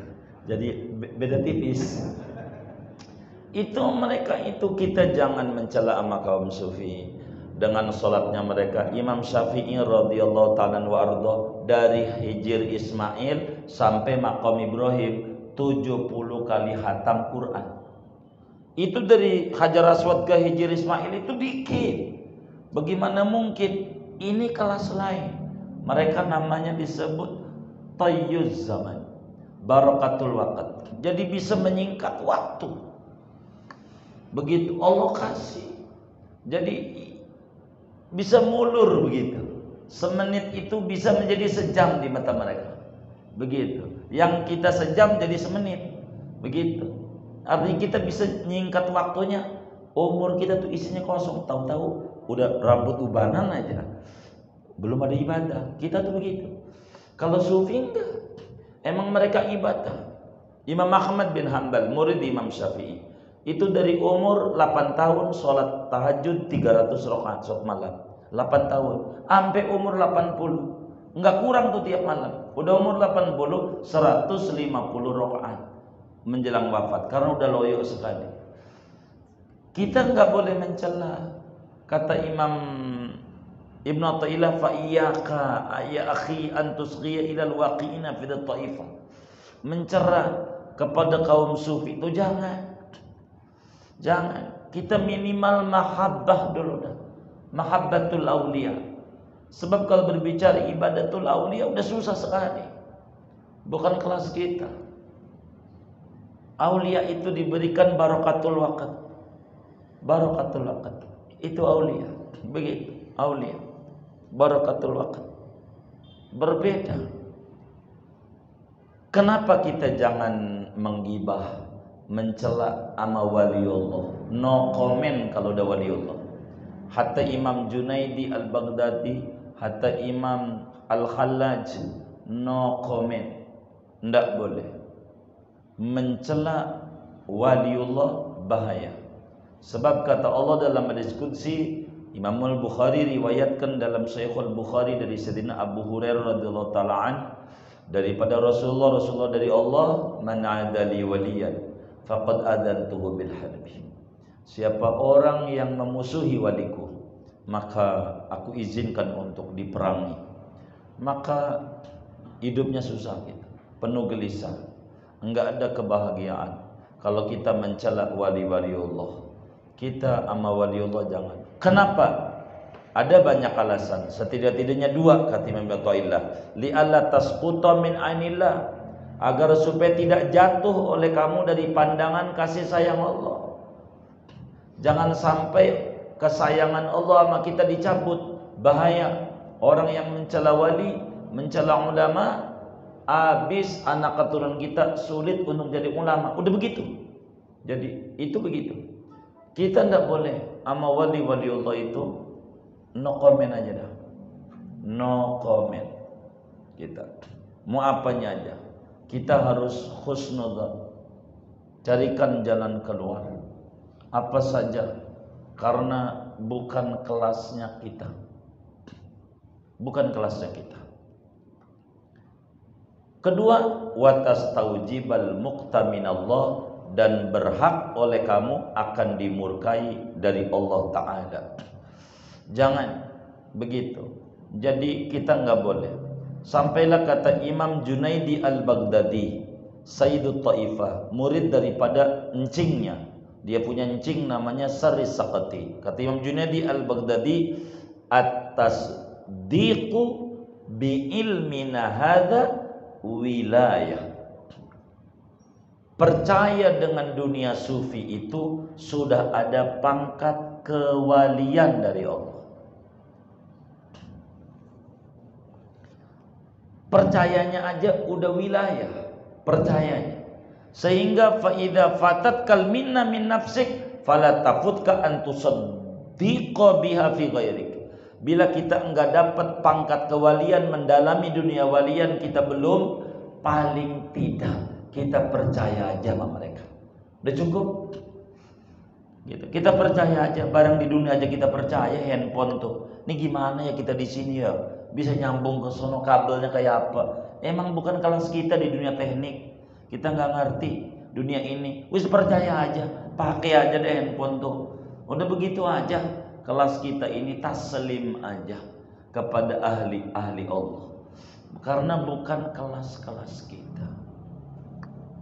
Jadi beda tipis. Itu mereka itu, kita jangan mencela sama kaum sufi. Dengan sholatnya mereka, Imam Syafi'i radhiyallahu ta'ala wa arda, dari Hijr Ismail sampai Maqam Ibrahim 70 kali khatam Quran. Itu dari Hajar Aswad ke Hijr Ismail itu dikit. Bagaimana mungkin? Ini kelas lain. Mereka namanya disebut tayyuz zaman, barakatul waqt. Jadi bisa menyingkat waktu. Begitu Allah kasih. Jadi bisa mulur begitu. Semenit itu bisa menjadi sejam di mata mereka. Begitu. Yang kita sejam jadi semenit. Begitu. Artinya kita bisa nyingkat waktunya. Umur kita tuh isinya kosong. Tahu-tahu udah rambut ubanan aja. Belum ada ibadah. Kita tuh begitu. Kalau sufi enggak. Emang mereka ibadah. Imam Ahmad bin Hanbal, murid Imam Syafi'i, itu dari umur 8 tahun sholat tahajud 300 rakaat sholat malam. 8 tahun sampai umur 80. Enggak kurang tuh tiap malam. Udah umur 80, 150 rakaat menjelang wafat karena udah loyo sekali. Kita enggak boleh mencela. Kata Imam Ibn Athaillah, fa iyyaka ya akhi an tusghiya ila alwaqi'ina fi dhaifah. Mencerah kepada kaum sufi itu jangan. Kita minimal mahabbah dulu dah. Mahabbatul aulia. Sebab kalau berbicara ibadatul aulia udah susah sekali. Bukan kelas kita. Aulia itu diberikan barakatul waqt. Barakatul waqt. Itu aulia. Begitu, aulia. Barakatul waqt. Berbeda. Kenapa kita jangan menggibah, mencela ama waliullah? No comment kalau udah waliullah. Hatta Imam Junaidi al-Baghdadi, hatta Imam Al-Khallaj, no comment. Tidak boleh mencela waliullah, bahaya. Sebab kata Allah dalam hadis qudsi, Imam Al-Bukhari riwayatkan dalam Sahih Al-Bukhari dari Sayyidina Abu Hurairah radhiyallahu taala an, daripada Rasulullah dari Allah, man adali waliyan faqad adantuhu bil harbi. Siapa orang yang memusuhi waliku, maka aku izinkan untuk diperangi. Maka hidupnya susah kita, penuh gelisah, enggak ada kebahagiaan. Kalau kita mencela wali-waliullah, kita sama waliullah jangan. Kenapa? Ada banyak alasan. Setidak-tidaknya dua, kata Imam Athaillah. Li'alla tasquta min ainillah, agar supaya tidak jatuh oleh kamu dari pandangan kasih sayang Allah. Jangan sampai kesayangan Allah sama kita dicabut. Bahaya. Orang yang mencela wali, mencela ulama, habis anak keturunan kita sulit untuk jadi ulama. Udah begitu. Jadi itu begitu. Kita tidak boleh sama wali-waliullah itu no comment aja dah. No comment. Kita mau apanya aja, kita harus husnudzan. Carikan jalan keluar. Apa saja, karena bukan kelasnya kita. Bukan kelasnya kita. Kedua, watas taujibal muqtaminallah, dan berhak oleh kamu akan dimurkai dari Allah Ta'ala. Jangan begitu. Jadi kita enggak boleh. Sampailah kata Imam Junaidi al-Baghdadi, Sayyidut Taifah, murid daripada encingnya. Dia punya encing namanya Saris Sakati. Kata Imam Junaidi al-Baghdadi, at-tasdiqu bi ilmina hadza wilayah. Percaya dengan dunia sufi itu sudah ada pangkat kewalian dari Allah. Percayanya aja udah wilayah, percayanya. Sehingga fa idza fatatkal minna min nafsik fala tafutka an tusaddiqa biha fi ghairik. Bila kita enggak dapat pangkat kewalian, mendalami dunia walian, kita belum, paling tidak kita percaya aja sama mereka. Udah cukup. Gitu. Kita percaya aja, barang di dunia aja kita percaya. Handphone tuh, ini gimana ya kita di sini ya, bisa nyambung ke sono, kabelnya kayak apa? Emang bukan kelas kita di dunia teknik. Kita nggak ngerti dunia ini. Wis percaya aja, pakai aja deh handphone tuh. Udah begitu aja. Kelas kita ini taslim aja kepada ahli-ahli Allah. Karena bukan kelas-kelas kita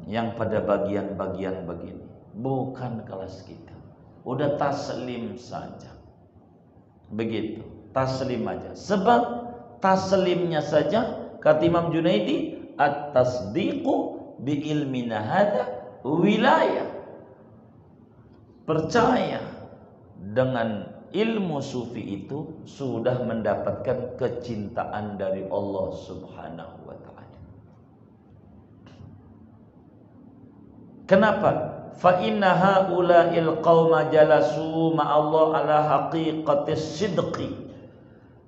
yang pada bagian-bagian begini, bukan kelas kita. Udah taslim saja. Begitu, taslim aja. Sebab taslimnya saja, kata Imam Junaidi, at-tasdiqu bi ilmina hadza wilayah. Percaya dengan ilmu sufi itu sudah mendapatkan kecintaan dari Allah Subhanahu wa ta'ala. Kenapa? Fa inna haula'il qauma jalasu ma'allah ala haqiqatis sidqi.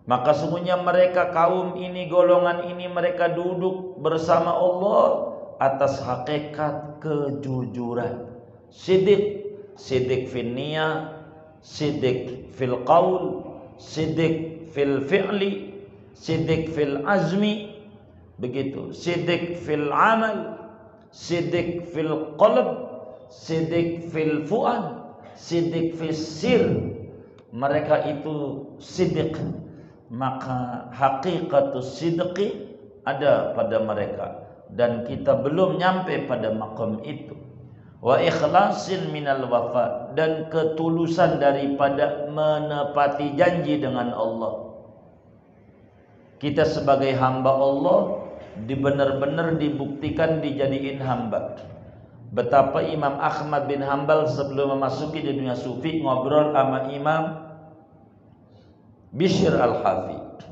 Maka sungguhnya mereka kaum ini, golongan ini, mereka duduk bersama Allah atas hakikat kejujuran. Sidik fil niyah, sidik fil qaul, sidik fil fi'li, sidik fil azmi, begitu. Sidik fil amal, sidik fil qalb, sidik fil fu'ad, sidik fil sir. Mereka itu sidik. Maka hakikatus sidqi ada pada mereka, dan kita belum nyampe pada maqam itu. Wa ikhlasin minal wafa, dan ketulusan daripada menepati janji dengan Allah. Kita sebagai hamba Allah benar-benar dibuktikan dijadiin hamba. Betapa Imam Ahmad bin Hanbal sebelum memasuki di dunia sufi ngobrol sama Imam Bishr al-Hafi,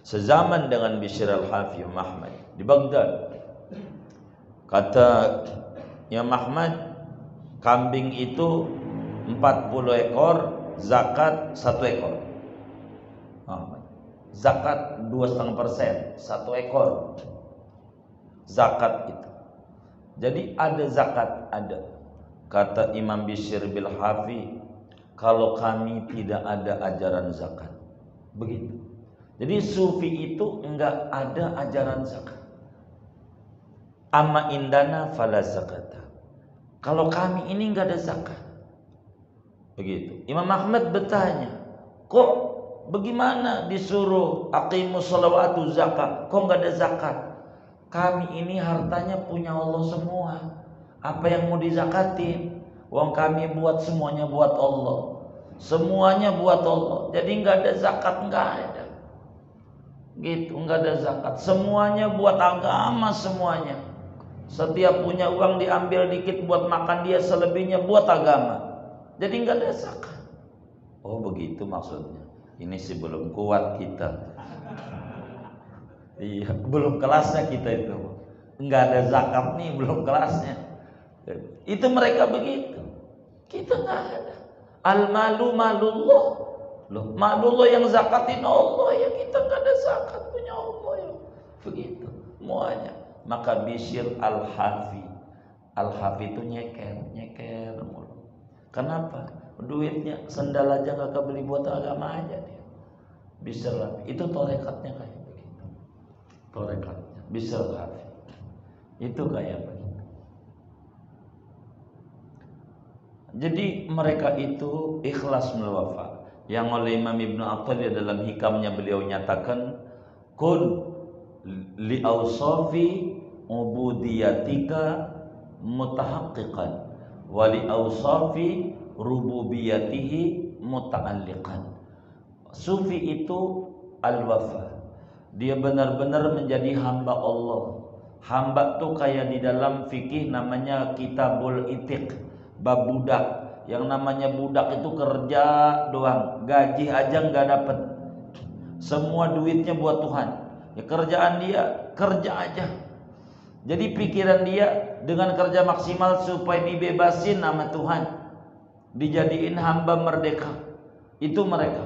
sezaman dengan Bishr al-Hafi Imam Ahmad di Baghdad. Kata Imam Ahmad, kambing itu 40 ekor, zakat 1 ekor. Zakat 2,5%, 1 ekor zakat itu. Jadi ada zakat, ada. Kata Imam Bishr bil Hafi, kalau kami tidak ada ajaran zakat. Begitu. Jadi sufi itu enggak ada ajaran zakat. Amma indana fala zakata. Kalau kami ini enggak ada zakat. Begitu. Imam Ahmad bertanya, kok bagaimana disuruh aqimus sholawatu zakat, kok enggak ada zakat? Kami ini hartanya punya Allah semua. Apa yang mau dizakatin? Wong kami buat semuanya buat Allah. Semuanya buat Allah. Jadi enggak ada zakat, enggak ada. Gitu, enggak ada zakat. Semuanya buat agama semuanya. Setiap punya uang diambil dikit buat makan dia, selebihnya buat agama. Jadi enggak ada zakat. Oh, begitu maksudnya. Ini sih belum kuat kita. Iya, belum kelasnya kita itu. Enggak ada zakat nih, belum kelasnya. Itu mereka begitu. Kita enggak ada. Al-malu malullah. Loh, malullah yang zakatin Allah, ya kita enggak ada zakat punya Allah ya. Begitu semuanya. Maka Bishr al-Hafi. Al-Hafi itu nyeker mulu. Kenapa? Duitnya sendal aja kagak beli buat agama aja dia. Bishr al-Hafi. Itu torekatnya kayak begitu. Torekatnya Bishr al-Hafi. Itu kayak begitu. Jadi mereka itu ikhlas melwafa. Yang oleh Imam Ibnu Athaillah dalam hikamnya beliau nyatakan, kun li awsafi ubudiyatika mutahaqqiqan wa li awsafi rububiyatihi muta'alliqan. Sufi itu al-wafa. Dia benar-benar menjadi hamba Allah. Hamba tuh kayak di dalam fikih namanya kitabul itiq, bab budak. Yang namanya budak itu kerja doang, gaji aja nggak dapet. Semua duitnya buat Tuhan. Ya kerjaan dia kerja aja. Jadi pikiran dia dengan kerja maksimal supaya dibebasin nama Tuhan, dijadiin hamba merdeka. Itu mereka.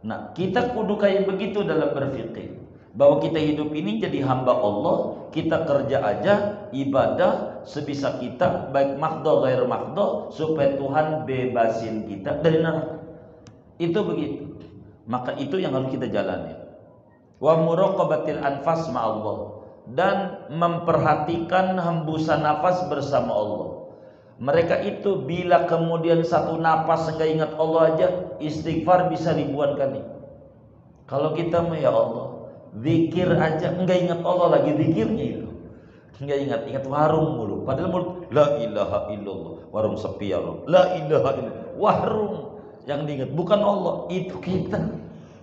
Nah, kita kudu kayak begitu dalam berfikir, bahwa kita hidup ini jadi hamba Allah, kita kerja aja, ibadah sebisa kita, baik mahdha ghair mahdha, supaya Tuhan bebasin kita dari neraka. Itu begitu. Maka itu yang harus kita jalani. Wa muraqabatil anfas ma'allah, dan memperhatikan hembusan nafas bersama Allah. Mereka itu bila kemudian satu napas enggak ingat Allah aja, istighfar bisa ribuan kali. Kalau kita mah ya Allah, zikir aja enggak ingat Allah lagi zikirnya itu. Enggak ingat warung mulu. Padahal mulut la ilaha illallah, warung sepi ya Allah. La ilaha illallah, warung yang diingat bukan Allah, itu kita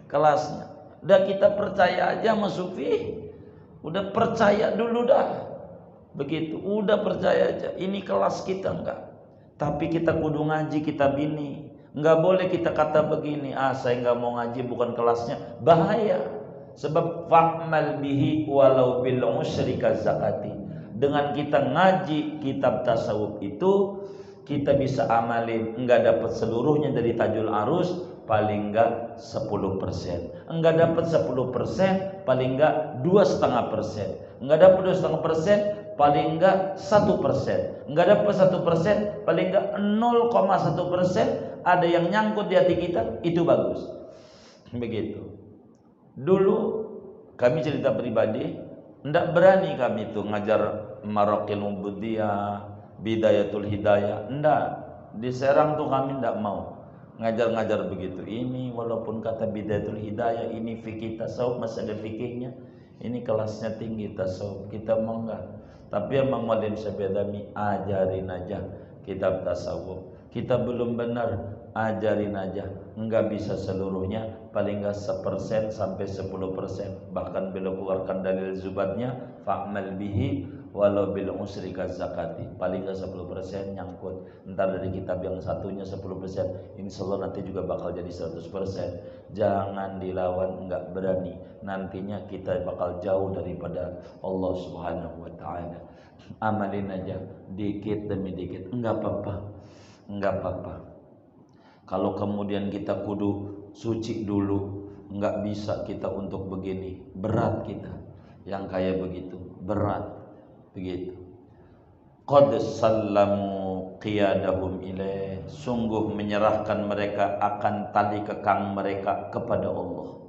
kelasnya. Udah kita percaya aja sama sufi. Udah percaya dulu dah. Begitu, udah percaya aja. Ini kelas kita enggak. Tapi kita kudu ngaji kitab ini. Enggak boleh kita kata begini, saya enggak mau ngaji bukan kelasnya. Bahaya. Sebab fa'mal bihi walau bil usri kazakati. Dengan kita ngaji kitab tasawuf itu, kita bisa amalin, enggak dapat seluruhnya dari tajul arus, paling enggak 10%. Enggak dapat 10%, paling enggak 2,5%. Enggak dapat 2,5%, paling enggak 1%. Enggak dapat 1%, paling enggak 0,1%. Ada yang nyangkut di hati kita, itu bagus. Begitu. Dulu kami cerita pribadi, enggak berani kami itu ngajar Maraqil Ubudiyah, Bidayatul Hidayah, enggak. Di Serang tuh kami enggak mau ngajar-ngajar begitu. Ini walaupun kata Bidayatul Hidayah, ini fikih tasawuf, masih ada fikihnya. Ini kelasnya tinggi tasawuf, kita mau enggak. Tapi emang Maulin Syabadami ajarin aja kitab tasawuf. Kita belum benar, ajarin aja. Enggak bisa seluruhnya, paling enggak 1% sampai 10%. Bahkan beliau keluarkan dalil zubatnya, fa'mal bihi walau bil usri zakati. Paling enggak 10% nyangkut. Entar dari kitab yang satunya 10%, insyaallah nanti juga bakal jadi 100%. Jangan dilawan, enggak berani. Nantinya kita bakal jauh daripada Allah Subhanahu wa taala. Amalin aja dikit demi dikit, enggak apa-apa. Enggak apa-apa. Kalau kemudian kita kudu suci dulu, enggak bisa kita untuk begini, berat kita. Yang kayak begitu, berat. Begitu. Qad sallamu qiyadahum ilaih, sungguh menyerahkan mereka akan tali kekang mereka kepada Allah.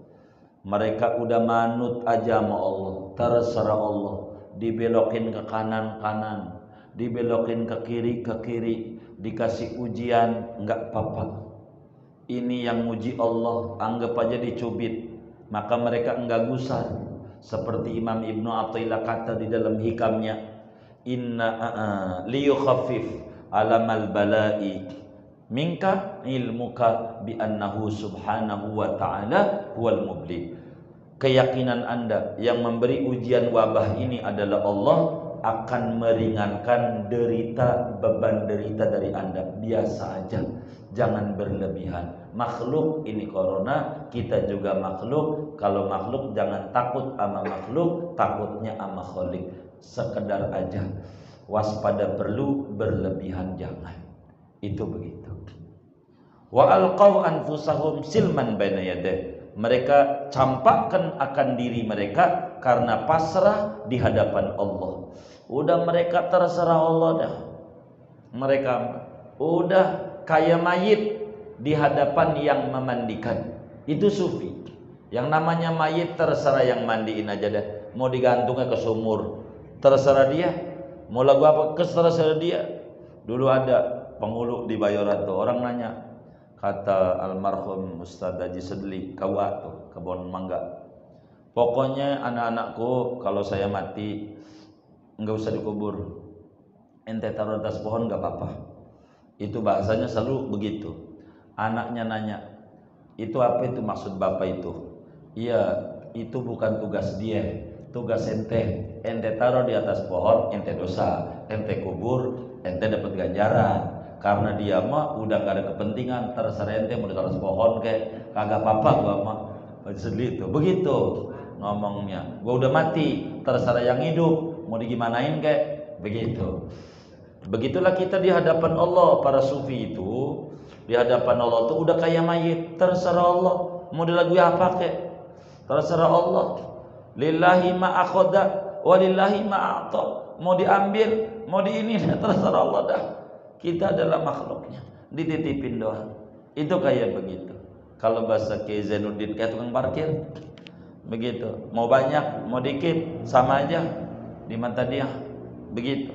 Mereka udah manut aja sama Allah, terserah Allah. Dibelokin ke kanan, dibelokin ke kiri, dikasih ujian, enggak apa-apa. Ini yang uji Allah, anggap aja dicubit, maka mereka enggak gusar. Seperti Imam Ibnu Athaillah kata di dalam hikamnya, inna liyukhaffif alamal bala'i minka ilmuka bi annahu subhanahu wa ta'ala huwal mubli. Keyakinan Anda yang memberi ujian wabah ini adalah Allah, akan meringankan derita, beban derita dari Anda. Biasa aja, jangan berlebihan. Makhluk ini corona, kita juga makhluk. Kalau makhluk jangan takut sama makhluk, takutnya sama Khalik. Sekedar aja, waspada perlu, berlebihan jangan. Itu begitu. Wa alqaw anfusahum silman baina yadayhi. Mereka campakkan akan diri mereka karena pasrah di hadapan Allah. Udah mereka terserah Allah dah. Mereka udah kayak mayit di hadapan yang memandikan. Itu sufi. Yang namanya mayit terserah yang mandiin aja dah. Mau digantungnya ke sumur, terserah dia. Mau lagu apa, terserah dia. Dulu ada penghulu di Bayoran tuh, orang nanya, kata almarhum Ustadz Haji Sedli, Kawa tuh, kebun mangga. Pokoknya anak-anakku kalau saya mati enggak usah dikubur. Ente taruh atas pohon enggak apa-apa. Itu bahasanya selalu begitu. Anaknya nanya, itu apa itu maksud bapak itu? Iya, itu bukan tugas dia, tugas ente. Ente taruh di atas pohon, ente dosa. Ente kubur, ente dapat ganjaran. Karena dia mah udah gak ada kepentingan, terserah ente mau ditaruh pohon kayak kagak apa-apa gua mah. Sedih itu. Begitu ngomongnya. Gua udah mati, terserah yang hidup mau digimanain kayak begitu. Begitulah kita di hadapan Allah. Para sufi itu di hadapan Allah tuh udah kayak mayit, terserah Allah mau dilagui apa kayak, terserah Allah. Lillahi ma akhadha wa lillahi ma a'ta. Mau diambil, mau di ini, terserah Allah dah. Kita adalah makhluknya, dititipin doang. Itu kayak begitu. Kalau bahasa Kiai Zainuddin kayak tukang parkir, begitu. Mau banyak, mau dikit, sama aja di mata dia. Begitu.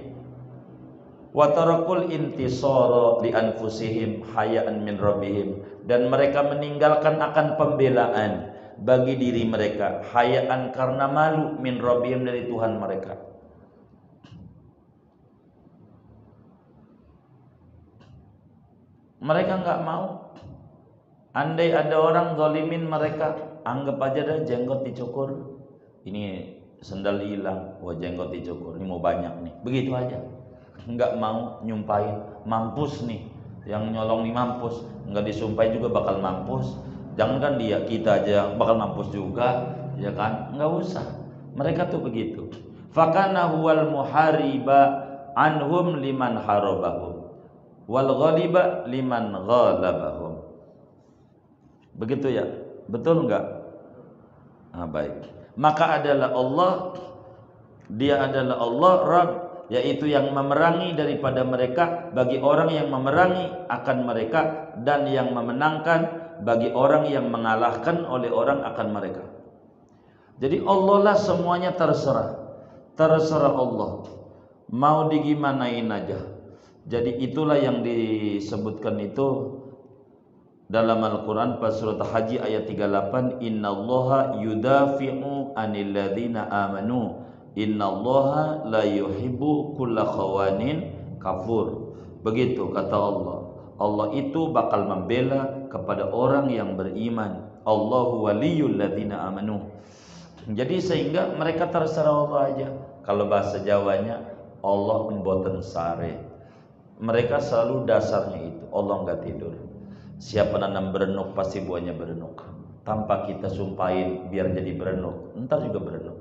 Wa tarakul intisara li anfusihim hayaan min rabbihim, dan mereka meninggalkan akan pembelaan bagi diri mereka, hayaan karena malu, min rabbihim dari Tuhan mereka. Mereka enggak mau. Andai ada orang zalimin mereka, anggap aja dah jenggot dicukur. Ini sendal hilang, wah jenggot dicukur. Ini mau banyak nih. Begitu aja. Enggak mau nyumpahin, mampus nih. Yang nyolong nih mampus, enggak disumpahin juga bakal mampus. Jangan kan dia, kita aja bakal mampus juga, ya kan? Enggak usah. Mereka tuh begitu. Fakana huwal muhariba anhum liman harabahum. wal ghaliba liman ghalabahum. Begitu ya? Betul enggak? Baik. Maka adalah Allah, dia adalah Allah Rabb, yaitu yang memerangi daripada mereka bagi orang yang memerangi akan mereka, dan yang memenangkan bagi orang yang mengalahkan oleh orang akan mereka. Jadi Allah lah semuanya terserah. Terserah Allah. Mau digimanain aja. Jadi itulah yang disebutkan itu dalam Al-Quran pas surat Haji ayat 38, innallaha yudafi'u anil ladzina amanu innallaha la yuhibbu kulla khawanin kafur. Begitu kata Allah. Allah itu bakal membela kepada orang yang beriman. Allahu waliyul ladzina amanu. Jadi sehingga mereka terserah Allah aja. Kalau bahasa Jawanya, Allah mboten sare. Mereka selalu dasarnya itu, Allah enggak tidur. Siapa nanam berenuk pasti buahnya berenuk. Tanpa kita sumpahin biar jadi berenuk, entar juga berenuk.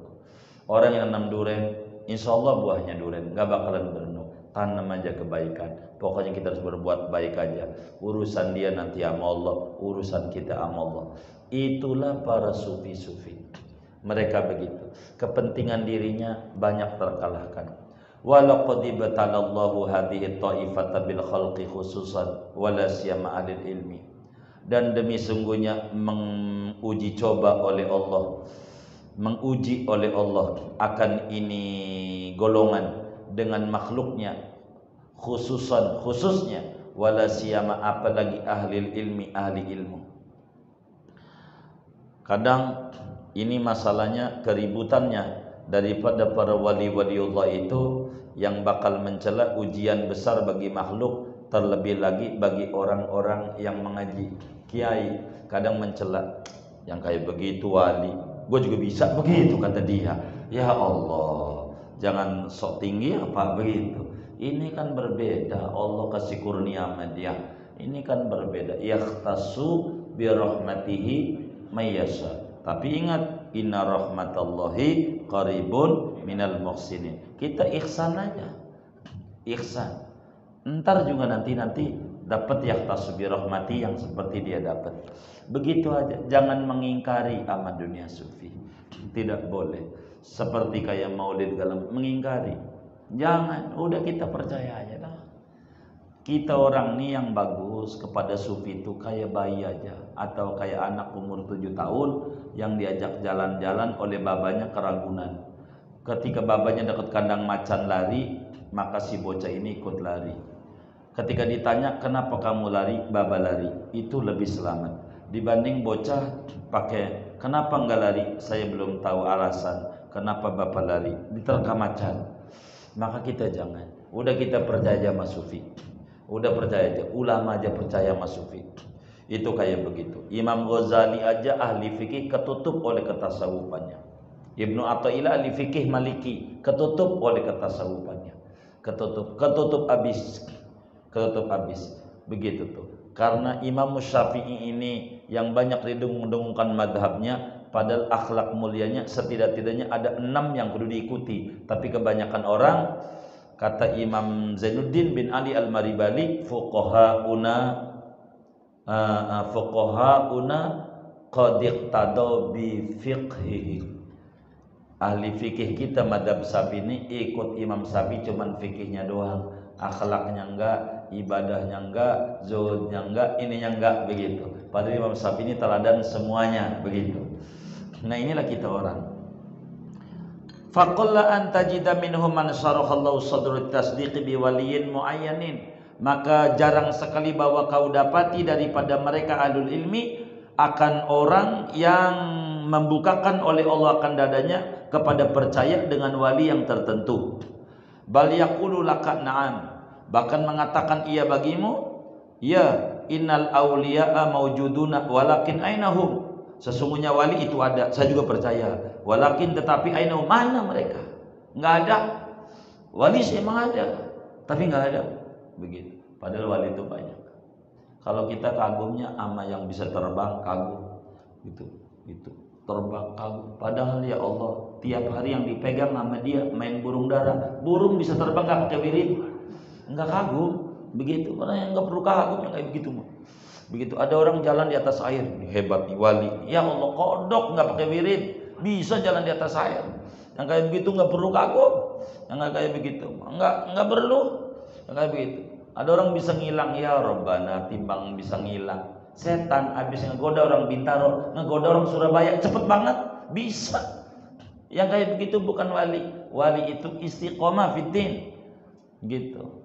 Orang yang nanam duren, insya Allah buahnya duren, enggak bakalan berenuk. Tanam aja kebaikan. Pokoknya kita harus berbuat baik aja. Urusan dia nanti sama Allah, urusan kita sama Allah. Itulah para sufi-sufi. Mereka begitu. Kepentingan dirinya banyak terkalahkan. Walaqad ibtalallahu hadhihi ta'ifata bil khalqi khususan wala siyama alil ilmi. Dan demi sungguhnya menguji coba oleh Allah, menguji oleh Allah akan ini golongan dengan makhluknya khususnya wala siyama apalagi ahli ilmi, ahli ilmu. Kadang ini masalahnya keributannya daripada para wali-waliullah itu yang bakal mencela ujian besar bagi makhluk, terlebih lagi bagi orang-orang yang mengaji. Kiai kadang mencela, yang kayak begitu wali, gue juga bisa begitu kata dia. Ya Allah, jangan sok tinggi apa begitu. Ini kan berbeda, Allah kasih kurnia sama dia. Ini kan berbeda. Yakhtasu bi rahmatihi mayyasha. Tapi ingat, inna rahmatallahi qaribun minal muhsinin. Kita ihsan aja, ihsan. Ntar juga nanti dapat yakhtasu bi rahmati yang seperti dia dapat. Begitu aja. Jangan mengingkari amal dunia sufi. Tidak boleh. Seperti kayak maulid galam mengingkari. Jangan. Udah kita percaya aja dah. Kita orang nih yang bagus kepada sufi itu kayak bayi aja, atau kayak anak umur 7 tahun yang diajak jalan-jalan oleh babanya ke Ragunan. Ketika babanya dekat kandang macan lari, maka si bocah ini ikut lari. Ketika ditanya kenapa kamu lari, baba lari, itu lebih selamat dibanding bocah pakai kenapa enggak lari, saya belum tahu alasan kenapa bapak lari, diterkam macan. Maka kita jangan. Udah kita percaya sama sufi. Udah percaya aja, ulama aja percaya sama sufi. Itu kayak begitu. Imam Ghazali aja ahli fikih ketutup oleh ketasawufannya. Ibnu Athaillah ahli fikih Maliki ketutup oleh ketasawufannya. Ketutup habis. Begitu tuh. Karena Imam Syafi'i ini yang banyak didengung-dengungkan madhabnya, padahal akhlak mulianya setidak-tidaknya ada 6 yang kudu diikuti. Tapi kebanyakan orang, kata Imam Zainuddin bin Ali Al-Maribali, fuqahauna qad iqtadaw bi fiqhihi. Ahli fikih kita madhab Syafi'i ini ikut Imam Syafi'i cuman fikihnya doang, akhlaknya enggak, ibadahnya enggak, zuhudnya enggak, ininya enggak, begitu. Padahal Imam Syafi'i ini teladan semuanya, begitu. Nah inilah kita orang. Faqalla an tajida minhum man syarahallahu sadrut tasdiqi biwaliyin muayyanin. Maka jarang sekali bahwa kau dapati daripada mereka ahlul ilmi akan orang yang membukakan oleh Allah akan dadanya kepada percaya dengan wali yang tertentu. Bal yaqulu laka na'am, bahkan mengatakan iya bagimu, ya innal auliya'a maujuduna walakin ainahum. Sesungguhnya wali itu ada, saya juga percaya. Walakin tetapi ainahum, mana mereka? Enggak ada. Wali memang ada, tapi enggak ada. Begitu. Padahal wali itu banyak. Kalau kita kagumnya sama yang bisa terbang, kagum. Gitu. Terbang kagum. Padahal ya Allah, tiap hari yang dipegang sama dia main burung dara. Burung bisa terbang enggak pakai wirid? Enggak kagum. Begitu orang yang nggak perlu kagum yang kayak begitu mah. Begitu ada orang jalan di atas air, hebat nih wali. Ya Allah, kodok nggak pakai wirid bisa jalan di atas air. Yang kayak begitu nggak perlu kagum. Yang nggak kayak begitu, nggak perlu. Yang kayak begitu. Ada orang bisa ngilang, ya Rabbana, timbang bisa ngilang. Setan habis ngegoda orang Bintaro, ngegoda orang Surabaya, cepet banget, bisa. Yang kayak begitu bukan wali. Wali itu istiqomah fiddin, gitu.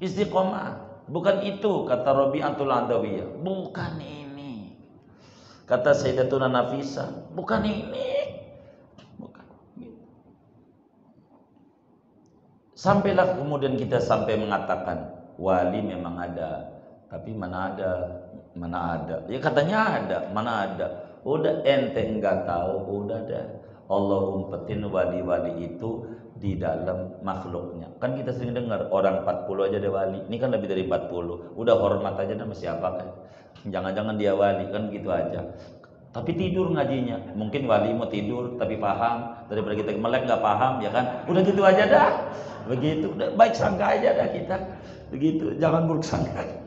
Istiqomah. Bukan itu kata Rabi'atul Adawiyah, bukan ini. Kata Sayyidatuna Nafisah, bukan ini. Bukan. Sampailah kemudian kita sampai mengatakan wali memang ada, tapi mana ada. Ya katanya ada, mana ada. Udah ente enggak tahu, udah dah. Allah umpetin wali-wali itu di dalam makhluknya. Kan kita sering dengar orang 40 aja ada wali. Ini kan lebih dari 40. Udah hormat aja sama siapa kan. Jangan-jangan dia wali kan gitu aja. Tapi tidur ngajinya. Mungkin wali mau tidur tapi paham. Daripada kita melek nggak paham ya kan. Udah gitu aja dah. Begitu. Udah baik sangka aja dah kita. Begitu. Jangan buruk sangka.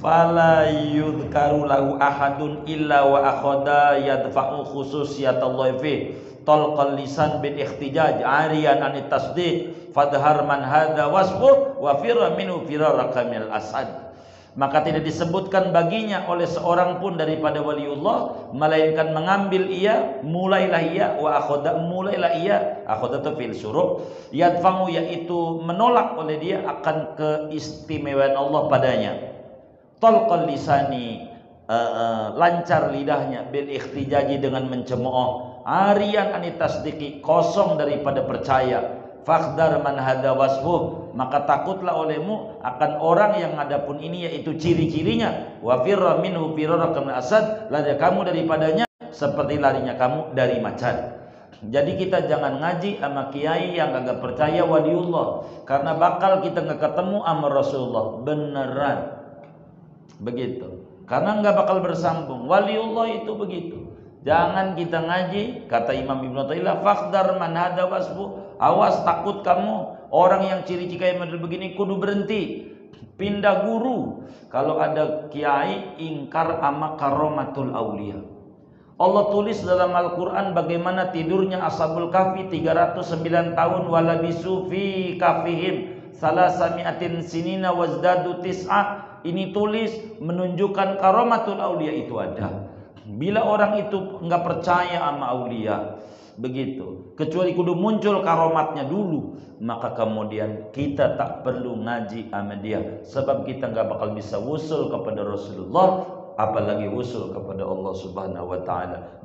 Fala yudhkaru lahu ahadun illa wa akhada yadfa'u khususiyatallahi fi talqal lisan bil ikhtijaj ariyan an tasdiq fadhar man hadha wasfu wa firra minhu firaraka minal asad. Maka tidak disebutkan baginya oleh seorang pun daripada waliullah melainkan mengambil ia, mulailah ia, wa akhada, mulailah ia, akhada itu fil syuruh, yadfa'u yaitu menolak oleh dia akan keistimewaan Allah padanya. Talqal lisani, lancar lidahnya, bil ikhtijaji dengan mencemooh, arian anitasdiki, kosong daripada percaya. Fakhdar man hada wasfuh, maka takutlah olehmu akan orang yang adapun ini yaitu ciri-cirinya. Wa firra minhu firaraka min asad, lari kamu daripadanya seperti larinya kamu dari macan. Jadi kita jangan ngaji sama kiai yang agak percaya waliullah, karena bakal kita nggak ketemu sama Rasulullah beneran. Begitu, karena nggak bakal bersambung. Waliullah itu begitu. Jangan kita ngaji, kata Imam Ibnu Taimiyah, fakhdar man hada wasfu, awas takut kamu orang yang ciri-ciri kayak model begini kudu berhenti, pindah guru. Kalau ada kiai ingkar ama karomatul aulia. Allah tulis dalam Al-Quran bagaimana tidurnya Ashabul Kahfi 309 tahun, walabisu fi kahfihim salasami'atin sinina wazdadu tis'ah. Ini tulis menunjukkan karomatul aulia itu ada. Bila orang itu enggak percaya sama aulia, begitu, kecuali kudu muncul karomatnya dulu, maka kemudian kita tak perlu ngaji sama dia, sebab kita enggak bakal bisa wusul kepada Rasulullah, apalagi wusul kepada Allah Subhanahu wa taala.